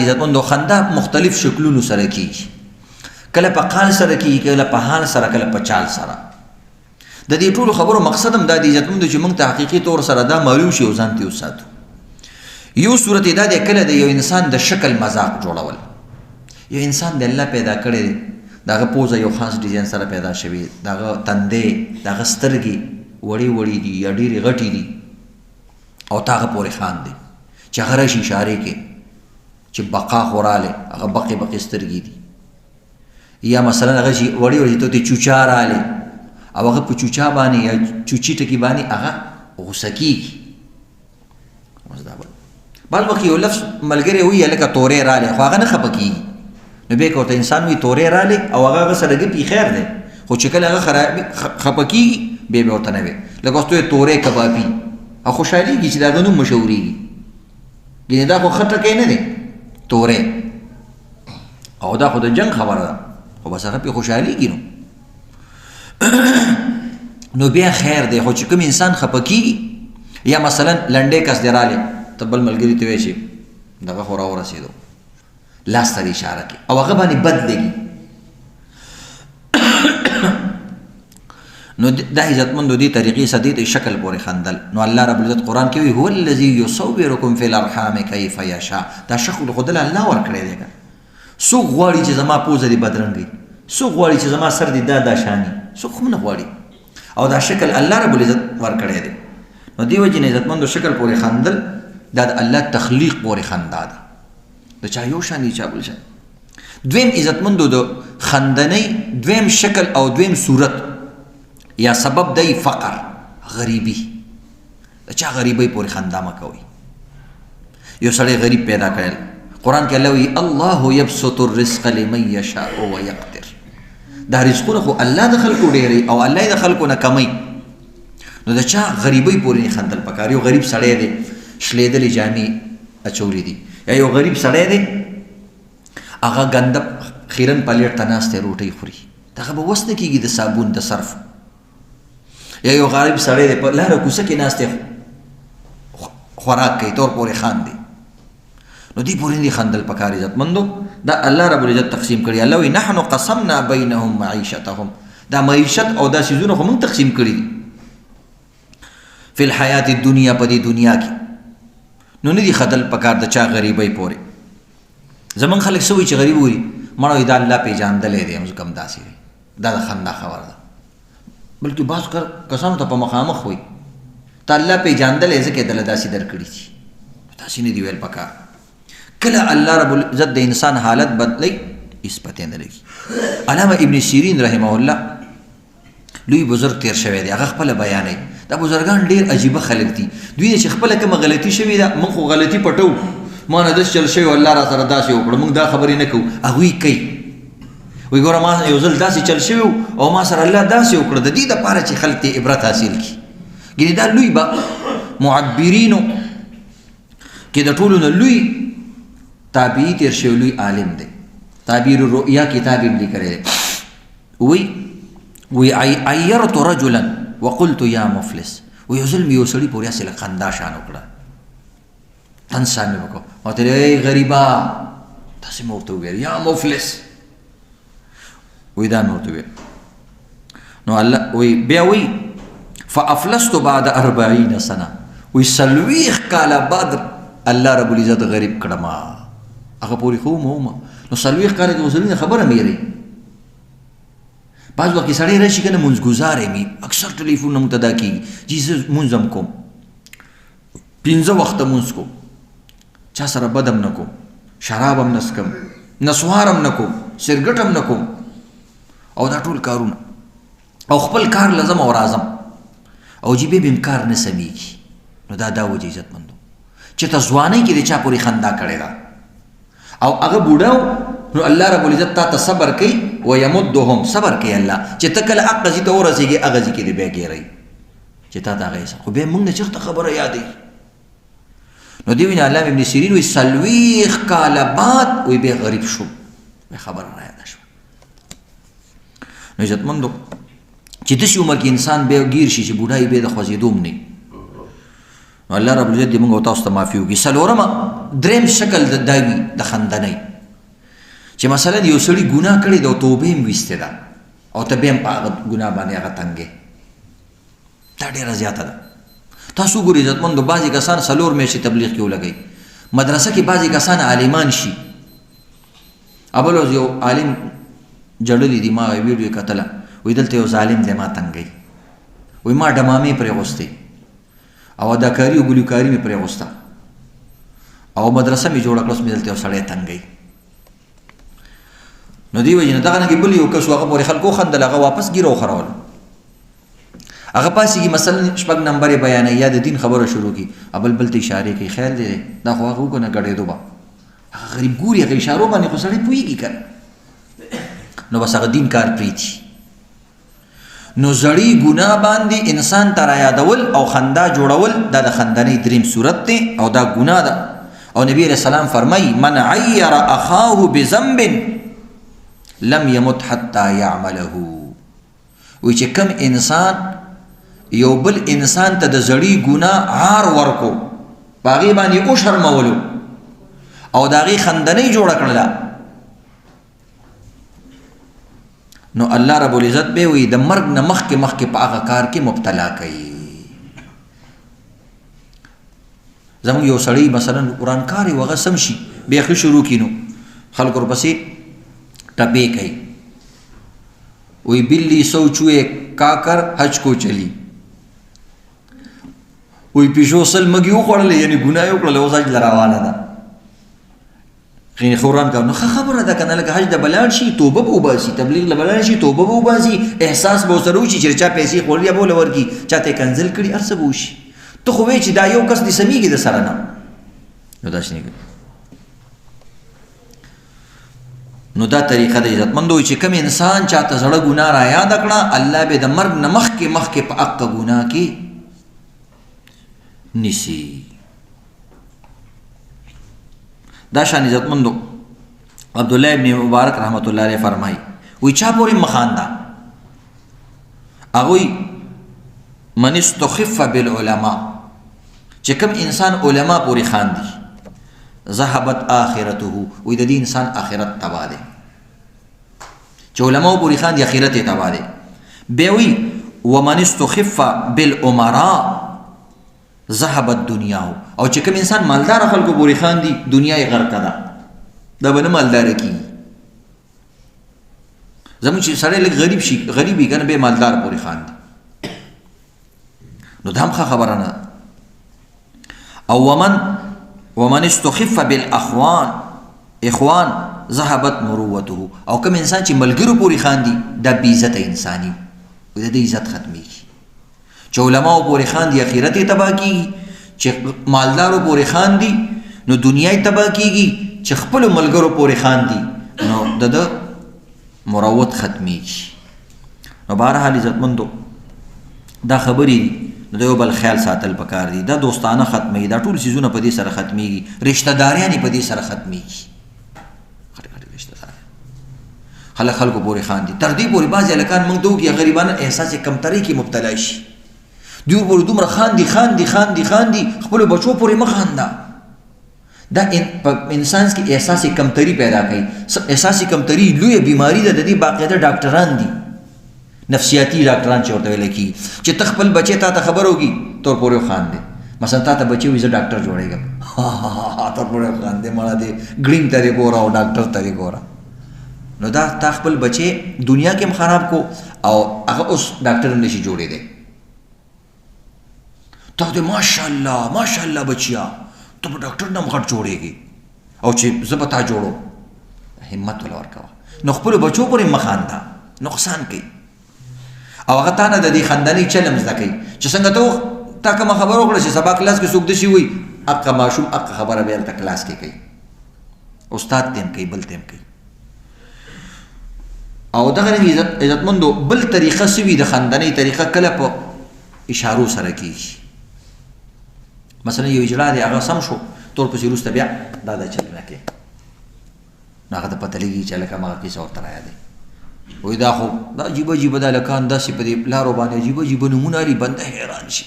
عزتمندو خندا مختلف شکلونو سره کیږي، کله په قال سره کیږي، کله په حال سره، کله په چال سره. د دې ټولو خبرو مقصد هم دا دی عزتمندو چې موږ ته حقیقي طور سره دا معلوم شي او ځان ته وساتو. یو صورت دا دی کله د یو انسان د شکل مذاق جوړول. یو انسان د الله پیدا کړی دی، دغه پوزه یو خاص ډیزاین سره پیدا شوی، دغه تندې، دغه سترګې وړې وړې دي یا ډېرې غټې دي او تاغه پورې خان دی چې هغه راشي اشارې کې چې بقا خو رالی، هغه بقې بقې سترګې دي. یا مثلا هغه چې وړې وړې ته چوچا رالی او هغه په چوچا باندې یا چوچي ټکي باندې هغه غوسه کېږي. بعض وخت یو لفظ ملګری وایي لکه تورې رالی، خو هغه نه خفه کېږي. نو بیا که ورته انسان وایي تورې رالی او هغه سره ګپي خیر دی، خو چې کله هغه خفه کېږي بیا به ورته نه وي. لکه اوس ته وایي تورې کبابي او خوشحالېږي چې د هغه نوم مشهورېږي، ګینې دا خو ښه ټکی نه دی تورې، او دا خو د جنګ خبره ده، خو بس هغه پرې خوشحالېږي نو بیا خیر دی. خو چې کوم انسان خفه کېږي یا مثلا لنډی کس دی رالی، ته بل ملګري ته وایي چې دغه خو راورسېدو، لاس ته اشاره کوي او هغه باندې بد لګي. نو دا عزتمندو دې طریقې سره دې شکل پورې خندل. نو الله رب العزت قرآن کې وایي هو الذي يصوركم في الارحام كيف يشاء. دا شکل خو دله الله ورکړی دی. څوک غواړي چې زما پوزه دې بدرنګ، څوک غواړي چې زما سر دې دا شاني، څوک هم نه غواړي، او دا شکل الله رب العزت ورکړی دی. نو دې وجې نه عزتمندو شکل پورې خندل دا د الله تخلیق پورې خندا ده، د چا یو شان چا بل شان. دویم عزتمندو د خندنۍ دویم شکل او دویم صورت یا سبب دی فقر، غریبی. د چا غریبی پورې خندا مه کوئ. یو سړی غریب پیدا کړل، قرآن کې الله وایي الله یبسط الرزق لمن یشاء ویقدر. دا رزقونه خو الله د خلکو ډېروي او الله یې د خلکو نه کموي. نو د چا غریبۍ پورې نه خندل پکار. یو غریب سړی دی شلېدلې جامې اچولې دي، یا یو غریب سړی دی هغه ګنده خیرن پلیټ ته ناست دی روټۍ خوري، دغه به وس نه کېږي د صابون د صرف. یا یو غریب سړی دی په لاره کوڅه کې ناست دی خوراک کوي، تور پورې خاندي. نو دې پورې نه خندل پکار عزتمندو. دا الله رب العزت تقسیم کړي. الله وایي نحن قسمنا بینهم معیشتهم. دا معیشت او دا څیزونه خو موږ تقسیم کړي دي فی الحیات الدنیا، په دې دنیا کې. نو نه دي خندل پکار د چا غریبۍ پورې. زمونږ خلک څه وایي چې غریب وایي مړه وایي دا الله پېژندلی دی، موږ کم داسې وي، دا د خندا خبره ده. بلکې بعض کسانو ته په مخامخ وایي ته الله پېژندلی ځکه یې دله داسې درکړي دي، داسې نه دي ویل پکار. کله الله رب العزت د انسان حالت بدلی هېڅ پتې نه لګي. علامه ابن سیرین رحمه الله لوی بزرګ تیر شوی دی، هغه خپله بیانوي. دا بزرګان ډېر عجیبه خلک دي. دوی چې خپله کومه غلطي شوې ده، موږ خو غلطي پټو، ما نه داسې چل شوی الله را سره داسې وکړه، موږ دا خبرې نه کوو. هغوی کوي، وایي ګوره ما یو ځل داسې چل شوی او ما سره الله داسې وکړه، د دې دپاره چې خلک ته عبرت حاصل کړي. ګینې دا لوی به معبرینو کې د ټولو نه لوی تابعي تیر شوی لوی عالم دی. تعبیر الرؤیا کتاب یې لیکلی دی. وی عیرت رجلا وقلت یا مفلس. وی یو ځل مې یو سړي پورې هسې لږ خندا شان وکړه، طنز مې وکړه، ما ورته ای غریبه، داسې مې ورته وویل یا مفلس. وی دا مې ورته وویل. نو الله وی بیا وی فافلست بعد 40 سنه. وی 40 کاله بعد الله رب العزت غریب کړم، هغه پورې خو ومه. نو 40 کاله کې اوس نه خبره مې لري. بعض وخت سړی راشي که نه مونځګزار یم، اکثر ټلیفونونه موږ ته دا کېږي چې زه مونځ هم کوم، 5 وخته مونځ کوم، چا سره بد هم نه کوم، شراب هم نه څښم، نسوار هم نه کوم، سرګټ هم نه کوم، او دا ټول کارونه، او خپل کار لازم او راځم، او جیبې به م کار نه سمیږي. نو دا وجه عزتمندو چې ته ځوانۍ کې د چا پورې خندا کړې ده او هغه بوډا، نو الله رب العزت تا ته صبر کوي ویمدهم، صبر کوي الله چې ته کله هغه ځای ته ورسېږې هغه ځای کې دې بیا ګیرئ چې تا ته هغه خو بیا موږ نه چېرته خبره یادوي. نو دې وینې علامه ابن سیرین وایي 40 کاله بعد وایي بیا غریب شو، بیا خبره را یاده شوه. نو عزتمندو چې داسې عمر کې انسان بیا ګیر شي چې بوډا یې بیا د خوځېدو هم نه وي، نو الله رب العزت دې موږ او تاسو ته معافي وکړي. 4 دریم شکل د داوی د خندنۍ چې مثلا یو سړي ګناه کړې ده او توبه یې ویستې ده او ته بیا هم په هغه ګناه باندې هغه تنګې دا ډېره زیاته ده. تاسو ګورئ عزتمندو بعضې کسان 4 میاشتې تبلیغ کې ولګوي مدرسه کې بعضې کسان عالمان شي اول ورځ یو عالم جړلی دي ما ویډیو یې کتله وایي دلته یو ظالم دی ما تنګوي وایي ما ډمامې پرې غوستې او اداکاري او ګلوکاري مې پرې غوسته او مدرسه مې جوړه کړه اوس مې دلته یو سړی تنګوي نو دی وجه نه دغه نه بل یو کس هغه پورې خلکو خندل هغه واپس ګیره وخرول هغه پاسېږي مثلا 6 نمبر یې بیانوي یا د دین خبره شروع کړي بل بل ته اشارې کوي خیر دی دا خو هغه وکړه نه ګډېدو به هغه غریب ګوري هغه اشارو باندې خو سړی پوهېږي که نو بس هغه دین کار پرېږدي نو زړی ګناه باندې انسان ته رایادول او خندا جوړول دا د خندنۍ دریم صورت دی او دا ګناه ده او نبی علیه السلام فرمایي من عیر اخاه بذنب لم يمت حتى يعمله وی چې کم انسان یو بل انسان ته د زړی ګناه عار ورکو په هغې باندې وشرمولو او د هغې خندنۍ جوړه کړله نو الله رب العزت به وي د مرګ نه مخکې مخکې په هغه کار کې مبتلا کوي. زموږ یو سړی مثلا قرآن کار یې هغه سم شي بیا ښه شروع کړي نو خلکو ورپسې ټپې کوي وی بلی سو چوئے کاکر حج کو چلی وی پیشو سل مگی وخوړلې یعنی ګناه یې وکړله اوس حج له روانه ده قرآن کا نو خبره ده کنه لکه حج د بلاړ شي توبه به وباسي تبلیغ له بلاړ شي توبه به وباسي احساس به ورسره وشي چې چا پیسې خوړلې به له ورکړي چا ته کنزل کړي هر څه به وشي ته خو وایې چې دا یو کس دې سمیږي د سره نه نو داسې نه کوي نو دا طریقه د عزتمندو چې کوم انسان چاته زړه ګناه را یاد کړه الله به د مرګ نه مخکې مخکې په حقه ګناه کې نیسي. دا شان عزتمندو عبدالله ابن مبارک رحمت الله علیه فرمایي وی چا پورې مخانده هغوی من استخف بالعلماء چې کوم انسان علما پورې خاندي ذهبت آخرته وی د دې انسان آخرت تباه دی چې علماء پورې خاندي آخرت یې تباه دی. بیا وی ومن استخف بالامراء ذهبت دنیاه او چې کوم انسان مالدار خلکو پورې خاندي دنیا یې غرقه ده دا به نه مالداره کېږي زموږ چې سړی لږ غریب شي غریب وي که نه بیا مالدار پورې خاندي نو دا هم ښه خبره نه او ومن استخف بالاخوان اخوان ذهبت مروته او کوم انسان چې ملګرو پورې خاندي دا بې عزته انساني د دې عزت ختمیږي چې علماو پورې خاندي اخرت یې تباه کېږي چې مالدارو پورې خاندي نو دنیا یې تباه کېږي چې خپلو ملګرو پورې خاندي نو د ده مروت ختمیږي. نو بهرحال عزتمندو دا خبرې دي د یو بل خیال ساتل پکار دي دا دوستانه ختمیږي دا ټول څیزونه په دې سره ختمیږي رشته داریان په دې سره ختمیږي خلک خلکو پورې خاندي تر دې پورې بعضې هلکان موږ ته وکړي غریبانه احساس کمترۍ کې مبتلا شي دوی پورې دومره خاندي خپلو بچو پورې مه خانده دا په انسان کې احساس کمتري پیدا کوي احساس کمتري لویه بیماري ده د دې باقاعده ډاکټران دي نفسیاتي ډاکټران چې ورته ویلی کېږي چې ته خپل بچی تا ته خبر وکړي تور پورې وخاندې مثلا تا ته بچی وي زه ډاکټر جوړېږم تور پورې وخاندې مړه دې ګرین ته دې ګوره او ډاکټر ته دې ګوره نو دا تا خپل بچی دنیا کې هم خراب کو او هغه اوس ډاکټر هم نشي جوړېدی تا دې ماشاءالله بچیا ته به ډاکټر نه هم غټ جوړېږي او چې زه به تا جوړو همت وله ورکوه نو خپلو بچو پورې مه خانده نقصان کوي او هغه تا نه د دې خندنۍ چل هم زده کوي چې څنګه تا کومه خبره وکړه چې سبا کلاس کې څوک داسې وي حقه ماشوم حقه خبره بیا هلته کلاس کې کوي استاد ته هم کوي بل ته هم کوي او دغه رنګ عزتمندو بل طریقه څه وي د خندنۍ طریقه کله په اشارو سره کېږي مثلا یو اجرا دی هغه سم شو تور پسې وروسته بیا دا چل نه کوي نو هغه ته پته لګي چې هلکه هماغه کیسه ورته رایادوي وایي دا خو دا عجیبه دا هلکان داسې په دې لارو باندې عجیبه نومونه لري بنده حیران شي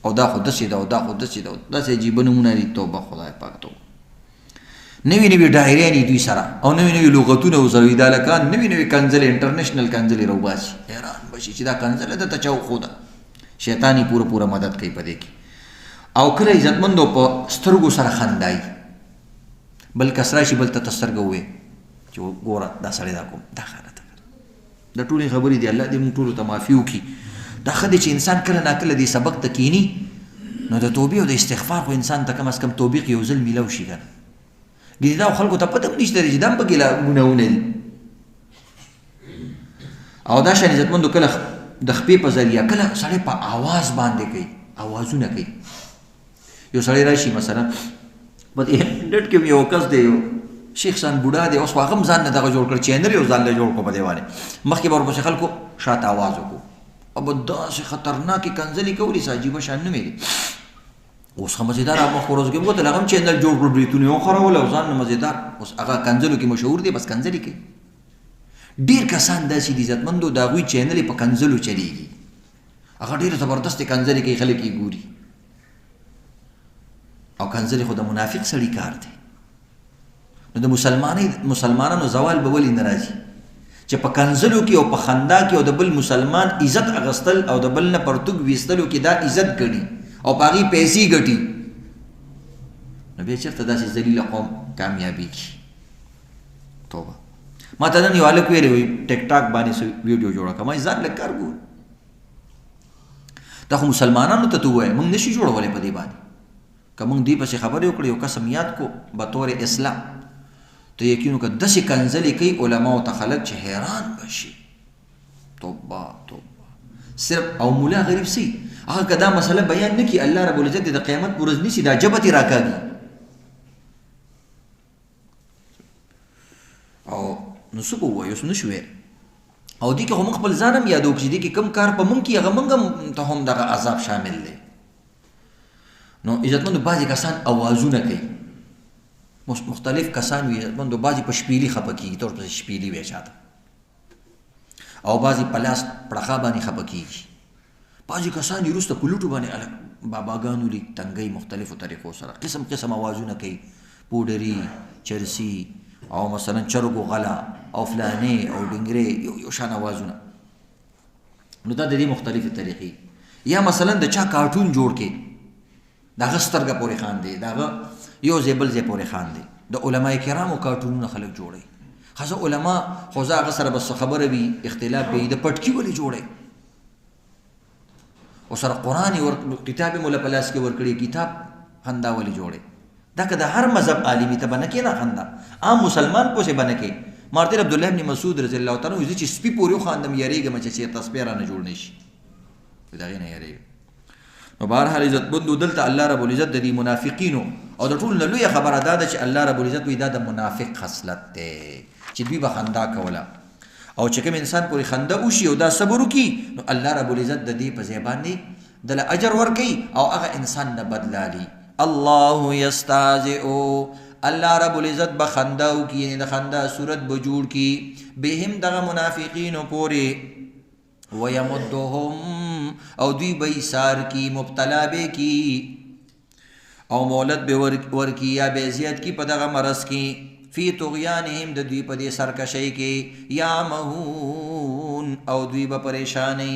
او دا خو داسې ده او دا خو داسې ده داسې عجیبه نومونه لري توبه خدای پاک توبه نوی نوی ډایریانې دوی سره او نوی نوی لغتونه ورسره دا لکان نوی نوی کنځلې انټرنیشنل کنځلې راوباسي حیران بشي چې دا کنځله ده ته چا وښوده شیطان یې پوره مدد کوي په دې کې او کله عزتمندو په سترګو سره خندایي بل کس راشي بل ته ته سترګه ووایې چې ګوره دا سړی دا کوم دا ښه ده دا ټولې خبرې دي الله دې موږ ټولو ته معافي وکړي دا ښه دی چې انسان کله ناکله دې سبق ته کیني نو د توبې او د استغفار خو انسان ته کم از کم توبې یو ځل میلاو شي که نه ګینې دا خلکو ته پته هم نشته دی چې دا هم پکې ګناهونه دي او دا شان عزتمندو کله د خپې په ذریعه کله سړی په آواز باندې کوي اوازونه کوي یو سړی راشي مثلا په دې ډټ کې یو کس دی یو شیخ سان بوډا دی اوس هغه هم ځان نه دغه جوړ کړ چینل یو ځان له جوړ کړو په دې باندې مخکې به ورپسې خلکو شاته آواز وکړو अब داسې خطرناکې کنځلې کولې څه عجیبه شان نومې دي اوس ښه مزېدار مخ ورځو کې وکتل هغه هم چینل جوړ کړو بریتونه یې وخورول او ځان نه مزېدار اوس هغه کنځلو کې مشهور دی بس کنځلې کوي ډېر کسان داسې دي عزتمندو د هغوی چینل یې په کنځلو چلېږي هغه ډېرې زبردستې کنځلې کوي خلک یې ګوري او کنځلې خو د منافق سړي کار دی نو د مسلمانانو زوال به ولې نه راځي چې په کنځلو کې او په خندا کې او د بل مسلمان عزت اغستل او د بل نه پرتوګ ویستلو کې دا عزت ګڼي او په هغې پیسې ګټي نو بیا چېرته داسې ذلیله قوم کامیابېږي توبه ما ته نن یو هلک ویلی وایي ټیک ټاک باندې ویډیو جوړه کړه ما ځان لږ کار ګورو دا خو مسلمانانو ته ووایه موږ نشي جوړولی په دې باندې که موږ دې پسې خبرې وکړو یو قسم یاد کو بطور اسلام ته یقین وکړه داسې کنځلې کوي علماو ته خلک چې حیران بشي توبه صرف او مولا غریب سي هغه که دا مسله بیان نه کړي الله رب العزت د قیامت په ورځ نیسي دا جبه ترې راکاږي او نو څه به ووایو اوس نشو ویل او دې کې خو موږ خپل ځان هم یادو کړو چې دې کې کوم کار په موږ کې هغه موږ هم ته هم دغه عذاب شامل دی نو عزتمندو بعضې کسان اوازونه کوي مختلف کسان وي عزتمندو بعضې په شپیلي خفه کېږي ته ورپسې شپیلي وایې چاته او بعضې په لاس پړخا باندې خفه کېږي بعضې کسان یې وروسته په لوټو باندې باباګانو لي تنګۍ مختلفو طریقو سره قسم قسم اوازونه کوي پوډري چرسي او مثلا چرګو غلا او فلانې او ډنګرې یو شان اوازونه نو دا د دې مختلفې طریقې یا مثلا د چا کارټون جوړ کې د هغه سترګه پورې خاندي د هغه یو ځای بل ځای پورې خاندي د علما کرامو کارټونونه خلک جوړوي ښځه علما خو زه هغه سره بس خبره وي اختلاف به وي د پټکي ولې جوړوي او سره قرآن کتاب یې مولا په لاس کې ورکړي کتاب خندا ولې جوړوي دا که د هر مذهب عالمي ته به نه کښې نه خندا عام مسلمان پسې به نه کښې مارتر عبدالله ابن مسعود رضی الله تعالی عنه زه چې سپي پورې وخاندم یارېږم چې چېرته سپی رانه جوړ نه شي د هغې نه یارېږم نو بهرحال عزتمندو دلته الله رب العزت د دې منافقینو او د ټولو نه لویه خبره دا ده چې الله رب العزت وایي دا د منافق خصلت دی چې دوی به خندا کوله او چې کوم انسان پورې خنده وشي او دا صبر وکړي نو الله رب العزت د دې په ځای باندې دله اجر ورکوي او هغه انسان نه بدلالي الله یستهزئ الله رب العزت به خنده وکړي یعنې د خندا صورت به جوړ کړي بهم دغه منافقینو پورې ویمدهم او دوی به ایثار کی مبتلا به کی او مولد به ورکی یا به زیات کی په دغه مرض کی فی طغیانهم د دوی په دې سرکشۍ کې یا مهون او دوی به پریشانی